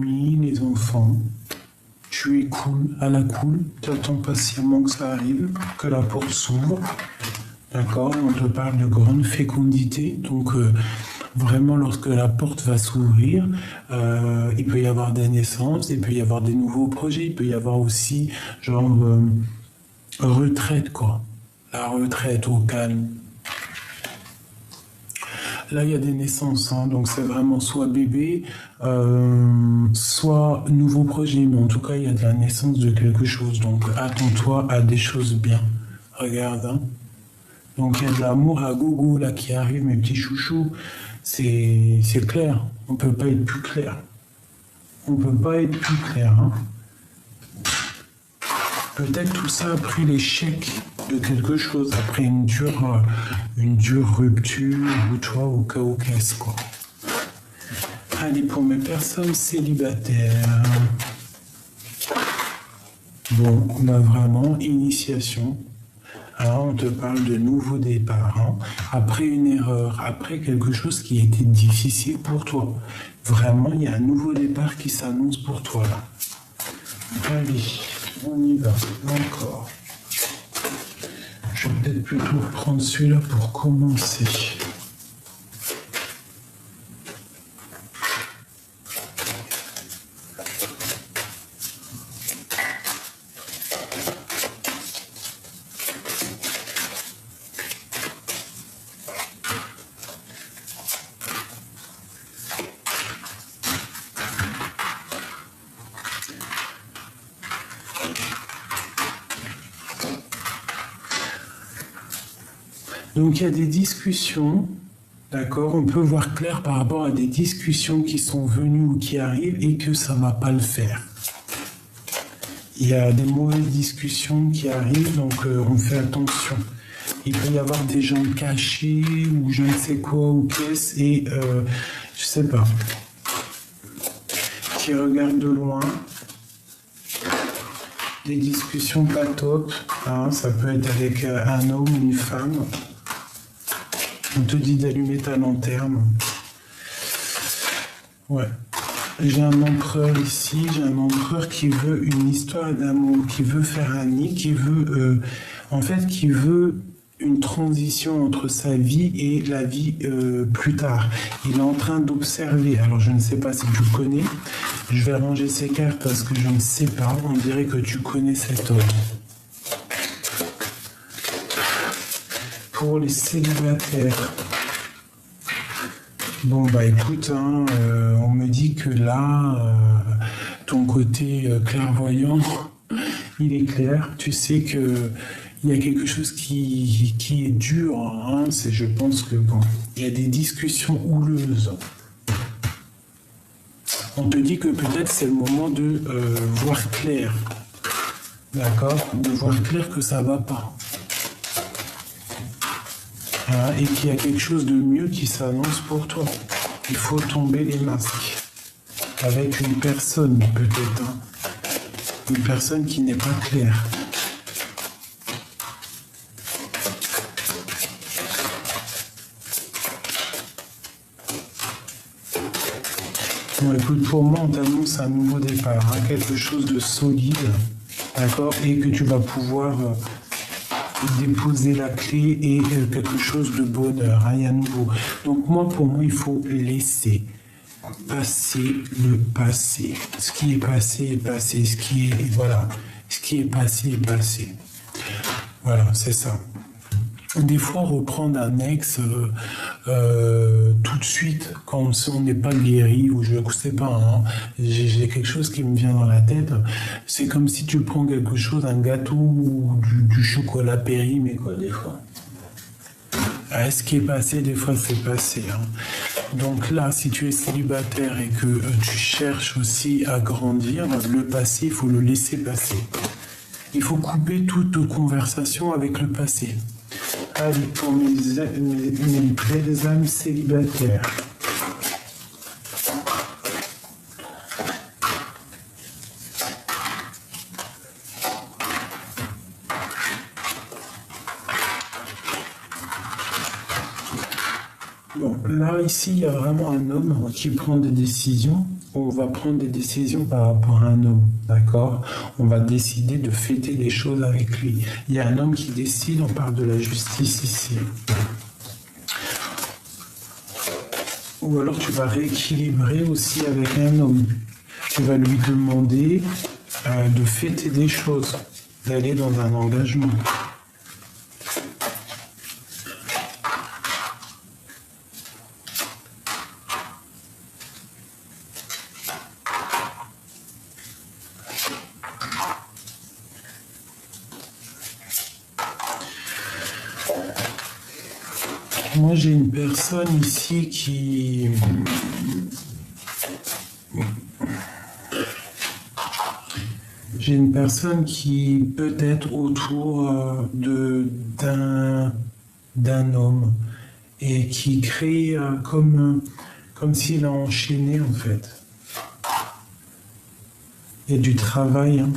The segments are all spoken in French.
les enfants. Tu es cool, à la cool, tu attends patiemment que ça arrive, que la porte s'ouvre. D'accord? On te parle de grande fécondité. Donc, vraiment, lorsque la porte va s'ouvrir, il peut y avoir des naissances, il peut y avoir des nouveaux projets, il peut y avoir aussi, genre, retraite, quoi. La retraite au calme. Là, il y a des naissances, hein, donc c'est vraiment soit bébé, soit nouveau projet. Mais en tout cas, il y a de la naissance de quelque chose. Donc, attends-toi à des choses bien. Regarde, hein. Donc, il y a de l'amour à gogo là qui arrive, mes petits chouchous. C'est clair. On peut pas être plus clair. On peut pas être plus clair, hein. Peut-être tout ça après l'échec de quelque chose, après une dure rupture, ou toi, au cas où qu'est-ce quoi. Allez, pour mes personnes célibataires. Bon, on a vraiment initiation. Alors, on te parle de nouveau départ, hein. Après une erreur, après quelque chose qui a été difficile pour toi. Vraiment, il y a un nouveau départ qui s'annonce pour toi, là. Allez, on y va, encore. Je vais peut-être plutôt prendre celui-là pour commencer. Donc il y a des discussions, d'accord, on peut voir clair par rapport à des discussions qui sont venues ou qui arrivent et que ça ne va pas le faire. Il y a des mauvaises discussions qui arrivent, donc on fait attention. Il peut y avoir des gens cachés ou je ne sais quoi ou qu'est-ce et je sais pas, qui regardent de loin. Des discussions pas top, hein, ça peut être avec un homme ou une femme. On te dit d'allumer ta lanterne. Ouais. J'ai un empereur ici, j'ai un empereur qui veut une histoire d'amour, qui veut faire un nid, qui veut, qui veut une transition entre sa vie et la vie plus tard. Il est en train d'observer. Alors je ne sais pas si tu le connais. Je vais ranger ces cartes parce que je ne sais pas. On dirait que tu connais cet homme. Pour les célibataires. Bon bah écoute, hein, on me dit que là, ton côté clairvoyant, il est clair. Tu sais que il y a quelque chose qui est dur. Hein, je pense que bon, il y a des discussions houleuses. On te dit que peut-être c'est le moment de voir clair. D'accord? De voir clair que ça va pas. Et qu'il y a quelque chose de mieux qui s'annonce pour toi. Il faut tomber les masques. Avec une personne, peut-être. Hein. Une personne qui n'est pas claire. Bon, écoute, pour moi, on t'annonce un nouveau départ. Hein, quelque chose de solide. D'accord? Et que tu vas pouvoir... déposer la clé et quelque chose de bonheur, hein, il y a nouveau. Donc moi, pour moi, il faut laisser passer le passé. Ce qui est passé est passé. Ce qui est passé est passé. Voilà, c'est ça. Des fois, reprendre un ex tout de suite, quand on n'est pas guéri, ou je ne sais pas, hein, j'ai quelque chose qui me vient dans la tête. C'est comme si tu prends quelque chose, un gâteau ou du chocolat périmé, quoi, des fois. Ce qui est passé, des fois, c'est passé. Hein. Donc là, si tu es célibataire et que tu cherches aussi à grandir, le passé, il faut le laisser passer. Il faut couper toute conversation avec le passé. Allez, pour mes belles âmes célibataires. Bon, là, ici, il y a vraiment un homme qui prend des décisions on va prendre des décisions par rapport à un homme, d'accord? On va décider de fêter les choses avec lui. Il y a un homme qui décide, on parle de la justice ici. Ou alors tu vas rééquilibrer aussi avec un homme. Tu vas lui demander de fêter des choses, d'aller dans un engagement. Moi, j'ai une personne ici qui... J'ai une personne qui peut être autour d'un homme et qui crée comme s'il a enchaîné en fait. Il y a du travail, hein.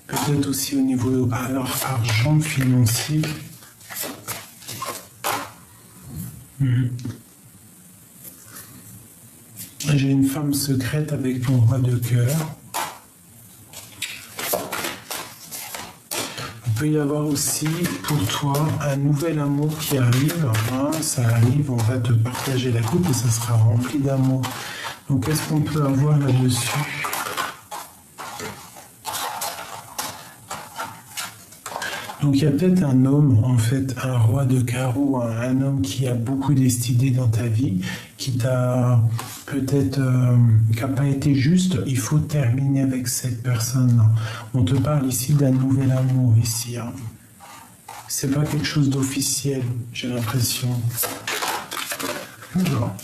Peut-être aussi au niveau argent financier. J'ai une femme secrète avec ton roi de cœur. Il peut y avoir aussi pour toi un nouvel amour qui arrive. Hein, ça arrive, on va te partager la coupe et ça sera rempli d'amour. Donc qu'est-ce qu'on peut avoir là-dessus ? Donc il y a peut-être un homme, en fait, un roi de carreau, un homme qui a beaucoup décidé dans ta vie, qui t'a peut-être, qui n'a pas été juste. Il faut terminer avec cette personne-là. On te parle ici d'un nouvel amour, ici. Hein. C'est pas quelque chose d'officiel, j'ai l'impression. Oula.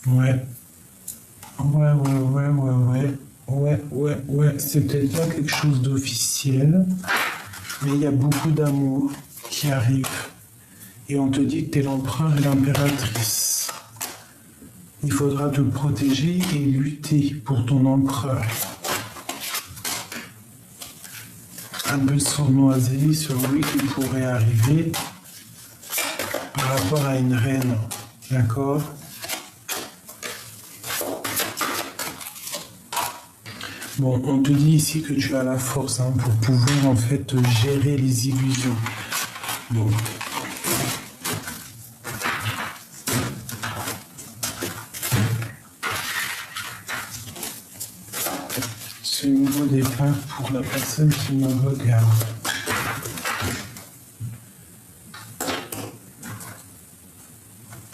Ouais. Ouais, c'est peut-être pas quelque chose d'officiel, mais il y a beaucoup d'amour qui arrive. Et on te dit que tu es l'empereur et l'impératrice. Il faudra te protéger et lutter pour ton empereur. Un peu sournoiser sur lui qui pourrait arriver par rapport à une reine. D'accord ? Bon, on te dit ici que tu as la force hein, pour pouvoir en fait gérer les illusions. Bon. C'est le nouveau départ pour la personne qui me regarde.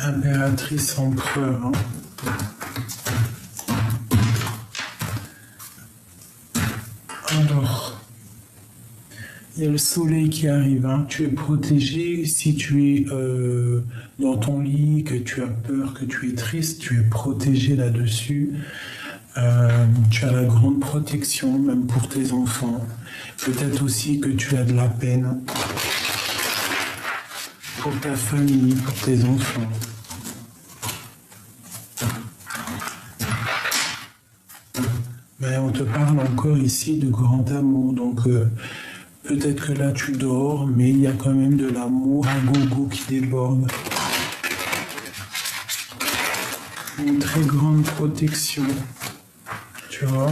Impératrice empereur. Hein. Alors, il y a le soleil qui arrive, hein. Tu es protégé si tu es dans ton lit, que tu as peur, que tu es triste, tu es protégé là-dessus. Tu as la grande protection, même pour tes enfants. Peut-être aussi que tu as de la peine pour ta famille, pour tes enfants. Mais on te parle encore ici de grand amour, donc peut-être que là tu dors, mais il y a quand même de l'amour à gogo qui déborde. Une très grande protection, tu vois.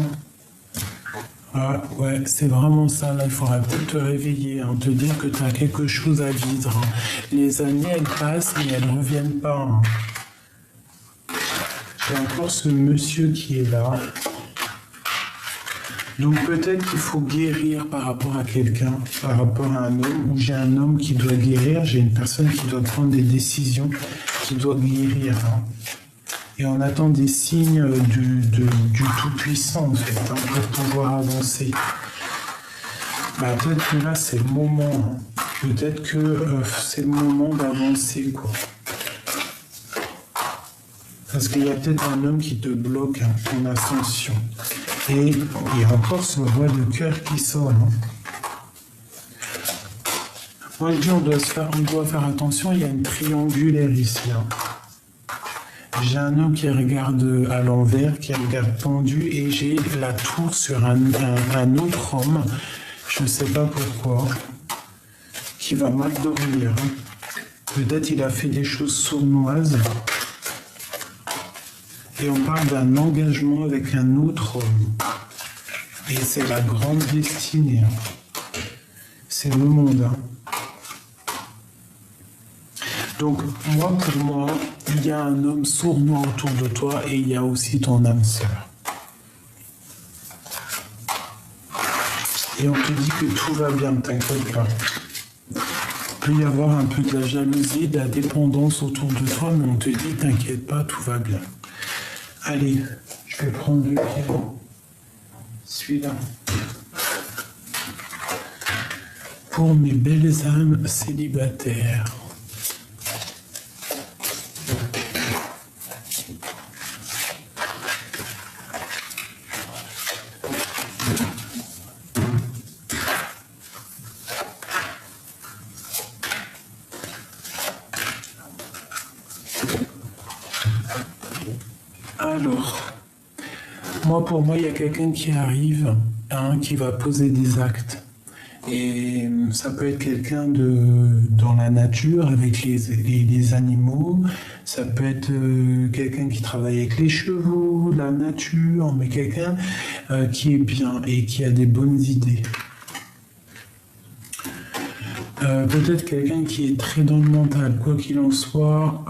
Ah, ouais, c'est vraiment ça, là il faudra peut-être te réveiller, hein, te dire que tu as quelque chose à vivre. Hein. Les années elles passent mais elles ne reviennent pas. Hein. J'ai encore ce monsieur qui est là. Donc peut-être qu'il faut guérir par rapport à quelqu'un, par rapport à un homme, ou j'ai un homme qui doit guérir, j'ai une personne qui doit prendre des décisions, qui doit guérir. Hein. Et on attend des signes du Tout-Puissant, en fait, hein, pour pouvoir avancer. Bah, peut-être que là, c'est le moment. Hein. Peut-être que c'est le moment d'avancer, quoi. Parce qu'il y a peut-être un homme qui te bloque hein, ton ascension. Et il y a encore ce roi de cœur qui sort. Hein. Moi, je dis, on doit faire attention, il y a une triangulaire ici. Hein. J'ai un homme qui regarde à l'envers, qui regarde pendu, et j'ai la tour sur un autre homme, je ne sais pas pourquoi, qui va mal dormir. Hein. Peut-être il a fait des choses sournoises. Et on parle d'un engagement avec un autre homme. Et c'est la grande destinée. C'est le monde. Donc, pour moi, il y a un homme sournois autour de toi et il y a aussi ton âme sœur. Et on te dit que tout va bien, ne t'inquiète pas. Il peut y avoir un peu de la jalousie, de la dépendance autour de toi, mais on te dit, t'inquiète pas, tout va bien. Allez, je vais prendre le piano. Celui-là. Pour mes belles âmes célibataires. Alors, pour moi, il y a quelqu'un qui arrive, qui va poser des actes. Et ça peut être quelqu'un dans la nature, avec les animaux. Ça peut être quelqu'un qui travaille avec les chevaux, la nature, mais quelqu'un qui est bien et qui a des bonnes idées. Peut-être quelqu'un qui est très dans le mental. Quoi qu'il en soit,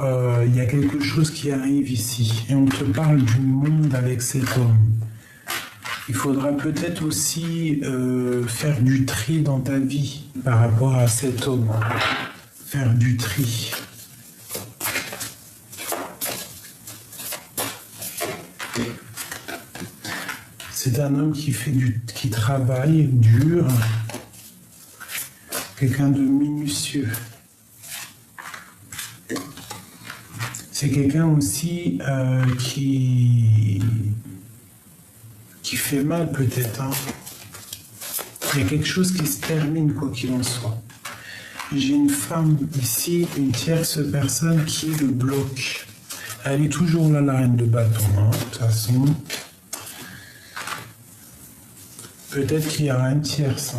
il y a quelque chose qui arrive ici. Et on te parle du monde avec cet homme. Il faudra peut-être aussi faire du tri dans ta vie par rapport à cet homme. Faire du tri. C'est un homme qui travaille dur. Quelqu'un de minutieux. C'est quelqu'un aussi qui fait mal peut-être. Il y a quelque chose qui se termine quoi qu'il en soit. J'ai une femme ici, une tierce personne qui le bloque. Elle est toujours là, la reine de bâton, de toute façon. Peut-être qu'il y aura un tierce.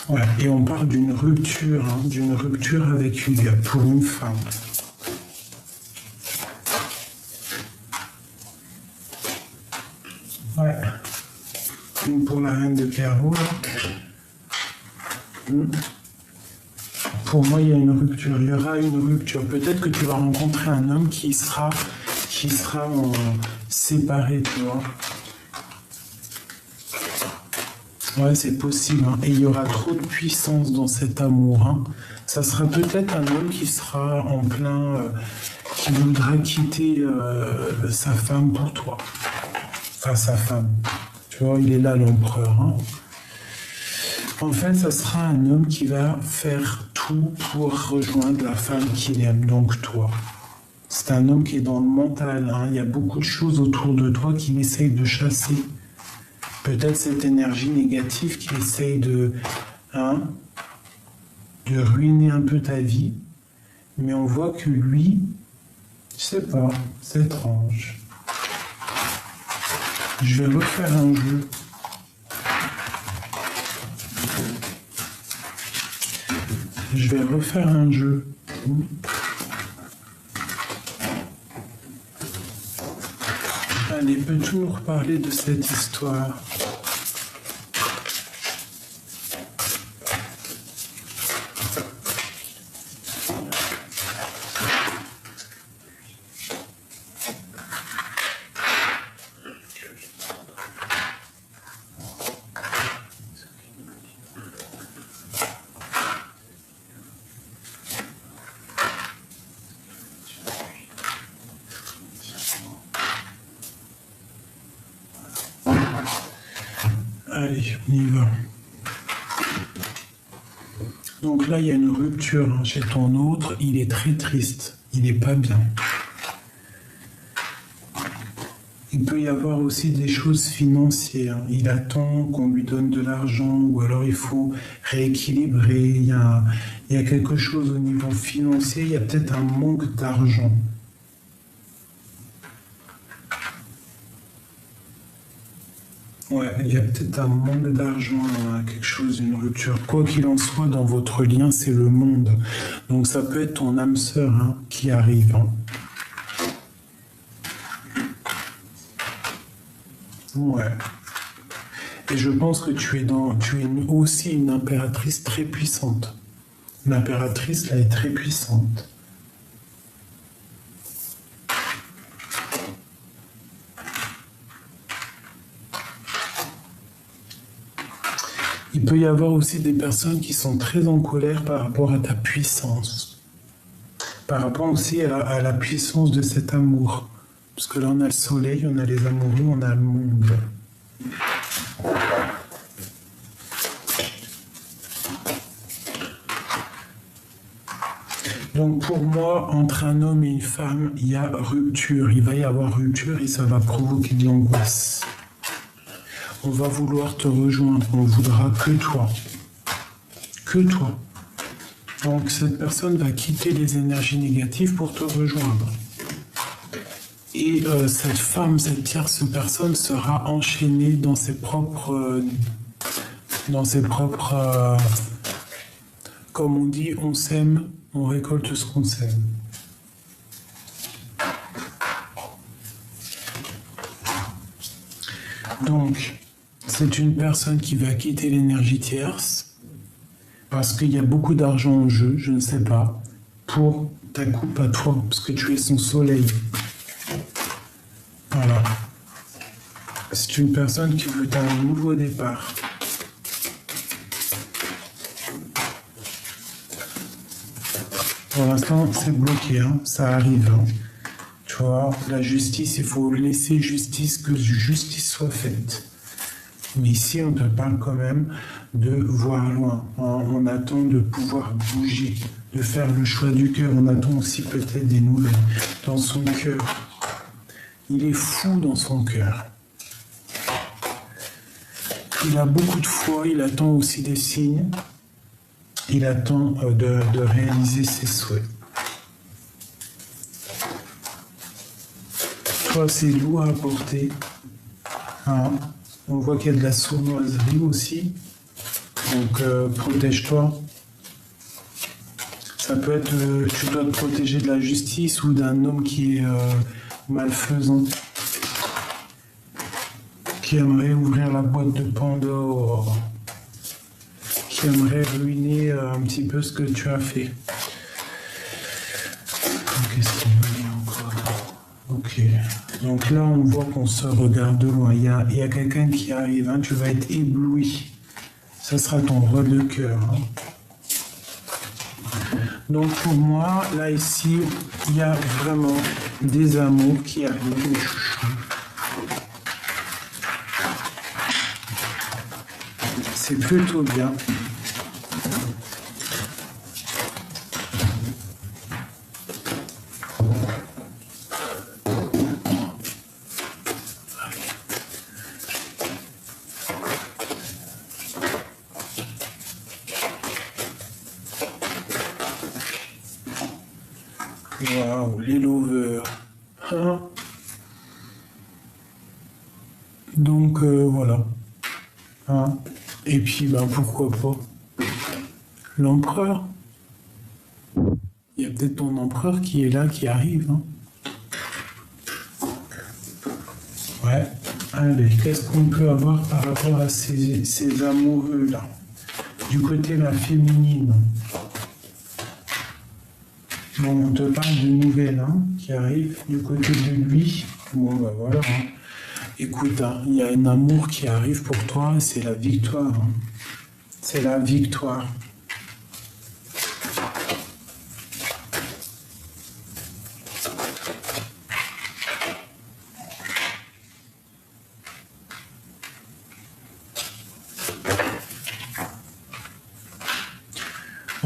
Ouais, et on parle d'une rupture avec lui, pour une femme. Ouais. Une pour la reine de Clairvaux. Pour moi, il y a une rupture. Il y aura une rupture. Peut-être que tu vas rencontrer un homme qui sera séparé, tu vois. Ouais, c'est possible. Et il y aura trop de puissance dans cet amour. Ça sera peut-être un homme qui sera en plein... qui voudra quitter sa femme pour toi. Enfin, sa femme. Tu vois, il est là, l'empereur. En fait, ça sera un homme qui va faire tout pour rejoindre la femme qu'il aime, donc toi. C'est un homme qui est dans le mental. Il y a beaucoup de choses autour de toi qu'il essaye de chasser. Peut-être cette énergie négative qui essaye de ruiner un peu ta vie. Mais on voit que lui, je sais pas, c'est étrange. Je vais refaire un jeu. Allez, peux-tu nous reparler de cette histoire ? Allez, on y va. Donc là, il y a une rupture chez ton autre. Il est très triste. Il n'est pas bien. Il peut y avoir aussi des choses financières. Il attend qu'on lui donne de l'argent ou alors il faut rééquilibrer. Il y a quelque chose au niveau financier. Il y a peut-être un manque d'argent. Ouais, il y a peut-être un manque d'argent, hein, quelque chose, une rupture. Quoi qu'il en soit, dans votre lien, c'est le monde. Donc ça peut être ton âme sœur, hein, qui arrive, hein. Ouais. Et je pense que tu es aussi une impératrice très puissante. L'impératrice, là, est très puissante. Il peut y avoir aussi des personnes qui sont très en colère par rapport à ta puissance. Par rapport aussi à la puissance de cet amour. Parce que là, on a le soleil, on a les amoureux, on a le monde. Donc pour moi, entre un homme et une femme, il y a rupture. Il va y avoir rupture et ça va provoquer de l'angoisse. On va vouloir te rejoindre, on voudra que toi. Que toi. Donc cette personne va quitter les énergies négatives pour te rejoindre. Et cette femme, cette tierce personne sera enchaînée dans ses propres... comme on dit, on sème, on récolte ce qu'on sème. Donc, c'est une personne qui va quitter l'énergie tierce parce qu'il y a beaucoup d'argent en jeu, je ne sais pas, pour ta coupe à toi, parce que tu es son soleil. Voilà. C'est une personne qui veut un nouveau départ. Pour l'instant, c'est bloqué, hein. Ça arrive. Hein. Tu vois, la justice, il faut laisser justice, que justice soit faite. Mais ici, on te parle quand même de voir loin. On attend de pouvoir bouger, de faire le choix du cœur. On attend aussi peut-être des nouvelles dans son cœur. Il est fou dans son cœur. Il a beaucoup de foi, il attend aussi des signes. Il attend de réaliser ses souhaits. Toi, c'est lourd à porter. Hein. On voit qu'il y a de la sournoiserie aussi. Donc, protège-toi. Ça peut être, tu dois te protéger de la justice ou d'un homme qui est malfaisant, qui aimerait ouvrir la boîte de Pandore, qui aimerait ruiner un petit peu ce que tu as fait. Qu'est-ce qu'il va dire encore? Ok. Donc là, on voit qu'on se regarde de loin. Il y a quelqu'un qui arrive, hein. Tu vas être ébloui. Ça sera ton roi de cœur. Hein. Donc pour moi, là, ici, il y a vraiment des amours qui arrivent, les chouchous. C'est plutôt bien. Waouh, les lovers. Hein? Donc voilà. Hein? Et puis ben pourquoi pas l'empereur. Il y a peut-être ton empereur qui est là, qui arrive. Hein? Ouais. Allez, qu'est-ce qu'on peut avoir par rapport à ces amoureux-là? Du côté de la féminine. Bon, on te parle de nouvelles hein, qui arrivent du côté de lui. Bon, ben voilà. Hein. Écoute, hein, il y a un amour qui arrive pour toi, c'est la victoire. Hein. C'est la victoire.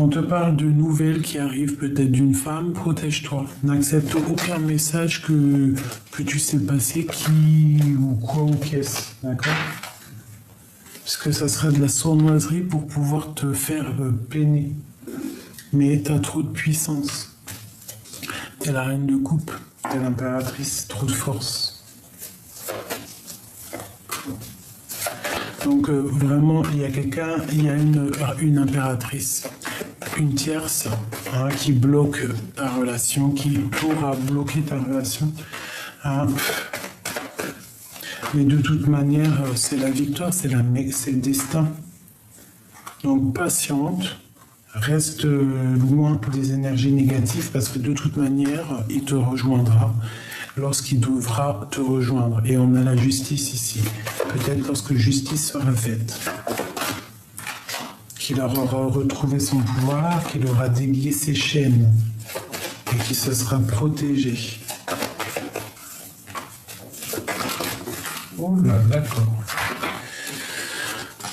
On te parle de nouvelles qui arrivent peut-être d'une femme, protège-toi. N'accepte aucun message que tu sais passer, qui ou quoi ou qu'est-ce, d'accord? Parce que ça sera de la sournoiserie pour pouvoir te faire peiner. Mais tu as trop de puissance. T'es la reine de coupe, t'es l'impératrice, trop de force. Donc vraiment, il y a quelqu'un, il y a une impératrice, une tierce qui bloque ta relation, qui pourra bloquer ta relation. Mais de toute manière, c'est la victoire, c'est le destin. Donc patiente, reste loin des énergies négatives parce que de toute manière, il te rejoindra lorsqu'il devra te rejoindre. Et on a la justice ici. Peut-être lorsque justice sera faite. Qu'il aura retrouvé son pouvoir, qu'il aura délié ses chaînes et qu'il se sera protégé. Oh là, d'accord.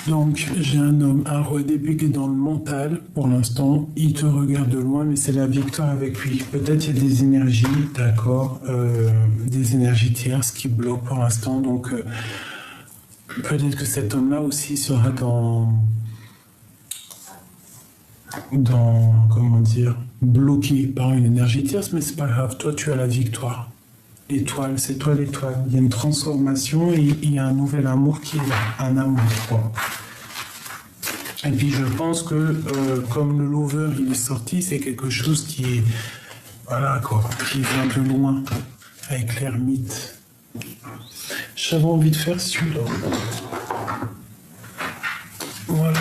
Donc, j'ai un homme, un roi d'épée qui est dans le mental, pour l'instant. Il te regarde de loin, mais c'est la victoire avec lui. Peut-être il y a des énergies, d'accord, des énergies tierces qui bloquent pour l'instant. Donc, peut-être que cet homme-là aussi sera comment dire, bloqué par une énergie tierce, mais c'est pas grave. Toi, tu as la victoire. L'étoile, c'est toi l'étoile. Il y a une transformation et il y a un nouvel amour qui est là. Un amour, quoi. Et puis je pense que comme le lover il est sorti, c'est quelque chose qui est, voilà quoi, qui vient de loin, avec l'ermite. J'avais envie de faire celui-là. Voilà.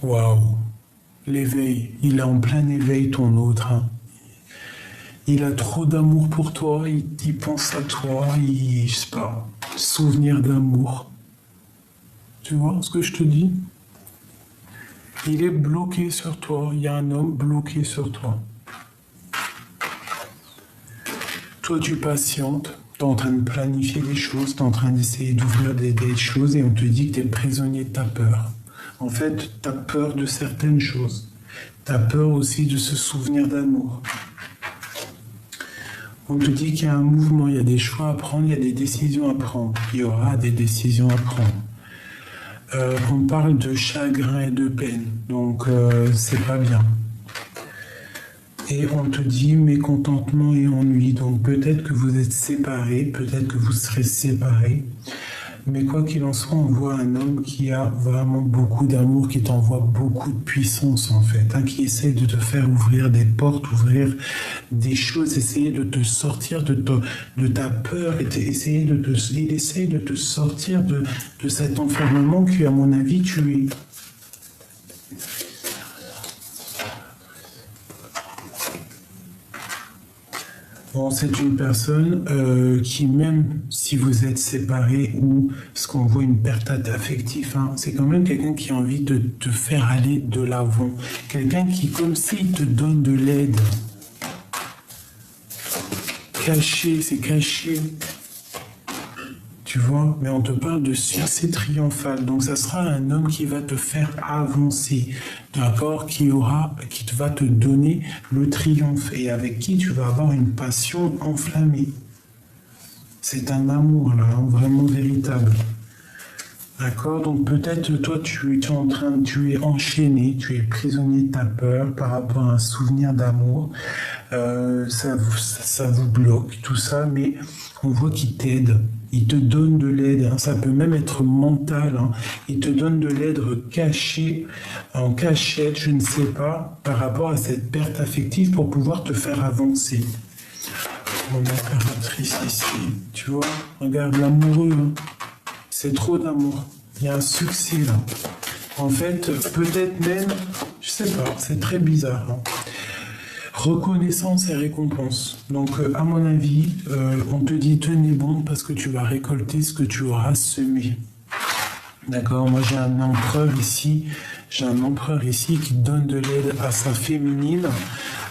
Waouh, l'éveil, il est en plein éveil ton autre. Il a trop d'amour pour toi, il pense à toi, je sais pas, souvenir d'amour. Tu vois ce que je te dis? Il est bloqué sur toi, il y a un homme bloqué sur toi. Toi tu patientes, tu es en train de planifier des choses, tu es en train d'essayer d'ouvrir des choses et on te dit que tu es prisonnier de ta peur. En fait, tu as peur de certaines choses. Tu as peur aussi de ce souvenir d'amour. On te dit qu'il y a un mouvement, il y a des choix à prendre, il y a des décisions à prendre. Il y aura des décisions à prendre. On parle de chagrin et de peine, donc c'est pas bien. Et on te dit mécontentement et ennui, donc peut-être que vous êtes séparés, peut-être que vous serez séparés. Mais quoi qu'il en soit, on voit un homme qui a vraiment beaucoup d'amour, qui t'envoie beaucoup de puissance en fait, qui essaie de te faire ouvrir des portes, ouvrir des choses, essayer de te sortir de ta peur, il essaie de te sortir de cet enfermement que, à mon avis, tu es. Bon, c'est une personne qui, même si vous êtes séparés ou ce qu'on voit une perte affective, c'est quand même quelqu'un qui a envie de te faire aller de l'avant. Quelqu'un qui, comme s'il te donne de l'aide. Caché, c'est caché. Tu vois, mais on te parle de succès triomphal. Donc ça sera un homme qui va te faire avancer, d'accord, qui va te donner le triomphe et avec qui tu vas avoir une passion enflammée. C'est un amour là, vraiment véritable. D'accord, donc peut-être toi tu es enchaîné, tu es prisonnier de ta peur par rapport à un souvenir d'amour. Ça vous bloque, tout ça, mais on voit qu'il t'aide. Il te donne de l'aide, ça peut même être mental. Il te donne de l'aide cachée, en cachette, je ne sais pas, par rapport à cette perte affective pour pouvoir te faire avancer. Mon impératrice ici, tu vois, regarde l'amoureux, c'est trop d'amour. Il y a un succès là. En fait, peut-être même, je sais pas, c'est très bizarre. Reconnaissance et récompense. Donc, à mon avis, on te dit tenez bon parce que tu vas récolter ce que tu auras semé. D'accord, moi j'ai un empereur ici. J'ai un empereur ici qui donne de l'aide à sa féminine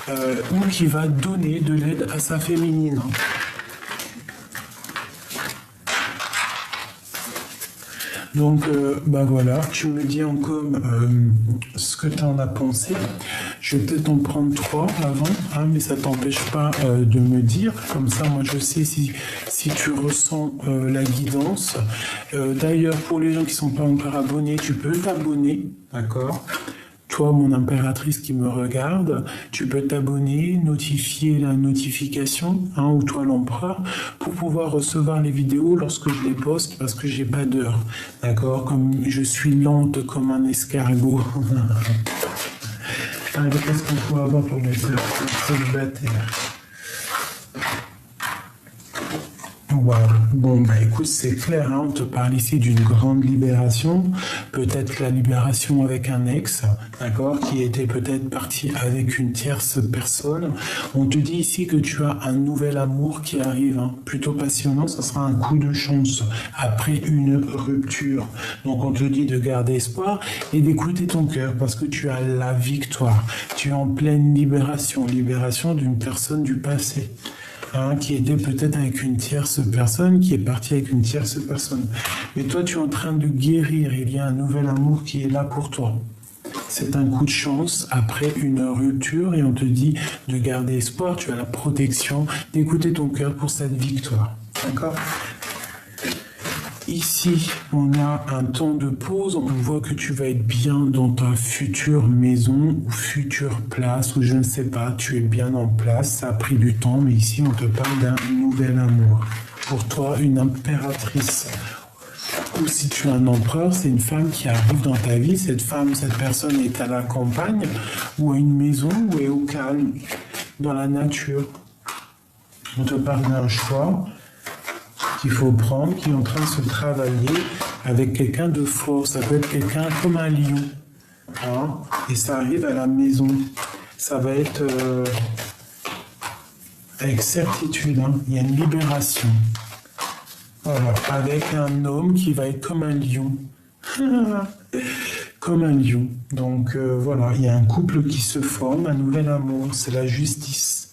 ou qui va donner de l'aide à sa féminine. Donc, bah voilà, tu me dis en com ce que tu en as pensé. Je vais peut-être en prendre 3 avant, hein, mais ça t'empêche pas de me dire. Comme ça, moi, je sais si tu ressens la guidance. D'ailleurs, pour les gens qui sont pas encore abonnés, tu peux t'abonner, d'accord? Toi, mon impératrice qui me regarde, tu peux t'abonner, notifier la notification, hein, ou toi l'empereur, pour pouvoir recevoir les vidéos lorsque je les poste, parce que j'ai pas d'heure, d'accord? Comme je suis lente comme un escargot. Allez, qu'est-ce qu'on peut avoir pour les célibataires? Wow. Bon, bah écoute, c'est clair, hein, on te parle ici d'une grande libération, peut-être la libération avec un ex, d'accord, qui était peut-être parti avec une tierce personne. On te dit ici que tu as un nouvel amour qui arrive, hein, plutôt passionnant, ça sera un coup de chance après une rupture. Donc on te dit de garder espoir et d'écouter ton cœur parce que tu as la victoire. Tu es en pleine libération, libération d'une personne du passé. Hein, qui était peut-être avec une tierce personne, qui est partie avec une tierce personne. Mais toi, tu es en train de guérir. Il y a un nouvel amour qui est là pour toi. C'est un coup de chance après une rupture et on te dit de garder espoir. Tu as la protection, d'écouter ton cœur pour cette victoire. D'accord ? Ici, on a un temps de pause. On voit que tu vas être bien dans ta future maison ou future place, ou je ne sais pas, tu es bien en place. Ça a pris du temps, mais ici, on te parle d'un nouvel amour. Pour toi, une impératrice. Ou si tu es un empereur, c'est une femme qui arrive dans ta vie. Cette femme, cette personne est à la campagne, ou à une maison, ou est au calme, dans la nature. On te parle d'un choix qu'il faut prendre, qui est en train de se travailler avec quelqu'un de fort. Ça peut être quelqu'un comme un lion. Hein, et ça arrive à la maison. Ça va être avec certitude. Hein, il y a une libération. Voilà, avec un homme qui va être comme un lion. Comme un lion. Donc voilà, il y a un couple qui se forme, un nouvel amour. C'est la justice.